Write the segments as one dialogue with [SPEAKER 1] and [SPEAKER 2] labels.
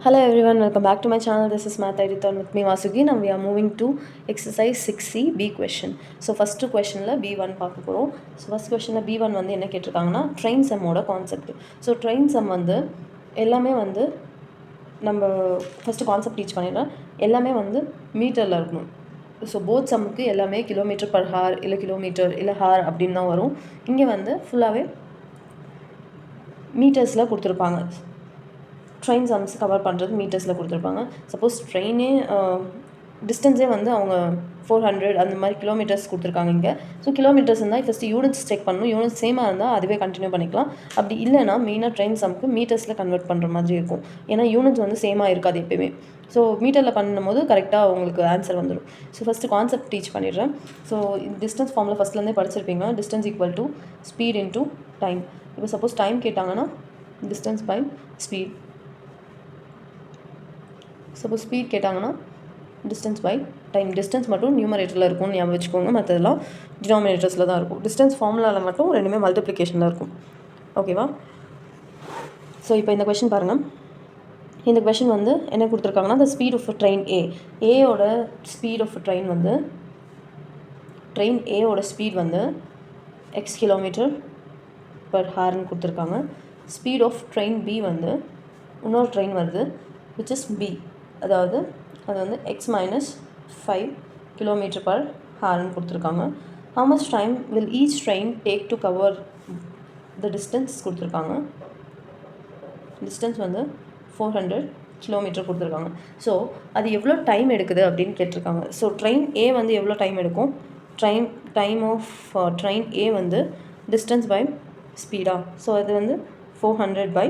[SPEAKER 1] Hello everyone, welcome back to my channel. This is Math Editor with me Vasugi. Now we are moving to exercise 6C B question. So first question la B1 பார்க்க போறோம். So first question la B1 வந்து என்ன கேட்டிருக்காங்கன்னா train sum ஓட concept. So train sum வந்து எல்லாமே வந்து நம்ம first concept teach பண்ணிடுறேன். எல்லாமே வந்து மீட்டரில் இருக்கணும். ஸோ போத் சம்முக்கு எல்லாமே கிலோமீட்டர் பர் ஹார் இல்லை கிலோமீட்டர் இல்லை ஹார் அப்படின்னு தான் வரும். இங்கே வந்து ஃபுல்லாகவே மீட்டர்ஸில் கொடுத்துருப்பாங்க. ட்ரெயின் சம்ஸ் கவர் பண்ணுறது மீட்டர்ஸில் கொடுத்துருப்பாங்க. சப்போஸ் ட்ரெயினே டிஸ்டன்ஸே வந்து அவங்க 400 அந்த மாதிரி கிலோமீட்டர்ஸ் கொடுத்துருக்காங்க இங்கே. ஸோ கிலோமீட்டர்ஸ் இருந்தால் ஃபஸ்ட்டு யூனிட்ஸ் செக் பண்ணணும். யூனிட்ஸ் சேமாக இருந்தால் அதுவே கண்டினியூ பண்ணிக்கலாம். அப்படி இல்லைனா மெயினாக ட்ரெயின் சம்க்கு மீட்டர்ஸில் கன்வெர்ட் பண்ணுற மாதிரி இருக்கும். ஏன்னா யூனிட்ஸ் வந்து சேமாக இருக்காது எப்பயுமே. ஸோ மீட்டரில் பண்ணும்போது கரெக்டாக உங்களுக்கு ஆன்சர் வந்துடும். ஸோ ஃபஸ்ட்டு கான்செப்ட் டீச் பண்ணிடுறேன். ஸோ டிஸ்டன்ஸ் ஃபார்மில் ஃபஸ்ட்லேருந்தே படிச்சிருப்பீங்க. Distance equal to speed into time. இப்போ சப்போஸ் டைம் கேட்டாங்கன்னா distance by speed. Suppose speed கேட்டாங்கன்னா டிஸ்டன்ஸ் பை டைம். டிஸ்டன்ஸ் மட்டும் நியூமரேட்டரில் இருக்கும்னு ஞாபகம் வச்சுக்கோங்க. மற்றதெல்லாம் டினாமினேட்டர்ஸில் தான் இருக்கும். டிஸ்டன்ஸ் ஃபார்முலாவில் மட்டும் ரெண்டுமே மல்டிப்ளிகேஷனில் இருக்கும். ஓகேவா? ஸோ இப்போ இந்த கொஷின் பாருங்கள். இந்த கொஷின் வந்து என்ன கொடுத்துருக்காங்கன்னா த ஸ்பீட் ஆஃப் ட்ரெயின் ஏயோட ஸ்பீட் ஆஃப் ட்ரெயின் வந்து ட்ரெயின் ஏயோட ஸ்பீட் வந்து எக்ஸ் கிலோமீட்டர் பர் ஹார்னு கொடுத்துருக்காங்க. ஸ்பீட் ஆஃப் ட்ரெயின் பி வந்து இன்னொரு ட்ரெயின் வருது which is B, அதாவது அது வந்து எக்ஸ் மைனஸ் 5 கிலோமீட்டர் பர் ஹார்னு கொடுத்துருக்காங்க. how much time will each train take to cover the distance கொடுத்துருக்காங்க. டிஸ்டன்ஸ் வந்து 400 கிலோமீட்டர் கொடுத்துருக்காங்க. ஸோ அது எவ்வளோ டைம் எடுக்குது அப்படின்னு கேட்டிருக்காங்க. ஸோ ட்ரெயின் ஏ வந்து எவ்வளோ டைம் எடுக்கும்? டைம் ஆஃப் ட்ரெயின் ஏ வந்து டிஸ்டன்ஸ் பை ஸ்பீடா. ஸோ அது வந்து 400 பை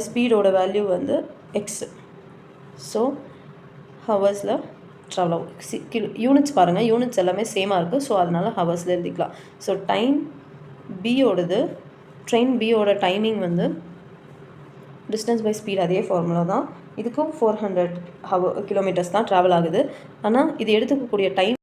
[SPEAKER 1] ஸ்பீடோட வேல்யூ வந்து எக்ஸ். ஸோ ஹவர்ஸில் ட்ராவல் ஆகும். யூனிட்ஸ் பாருங்கள், யூனிட்ஸ் எல்லாமே சேமாக இருக்குது. ஸோ அதனால் ஹவர்ஸில் எழுதிக்கலாம். ஸோ டைம் பியோடது ட்ரெயின் பியோட டைமிங் வந்து டிஸ்டன்ஸ் பை ஸ்பீட் அதே ஃபார்முலா தான். இதுக்கும் 400 கிலோமீட்டர்ஸ் தான் ட்ராவல் ஆகுது. ஆனால் இது எடுத்துக்கக்கூடிய டைம்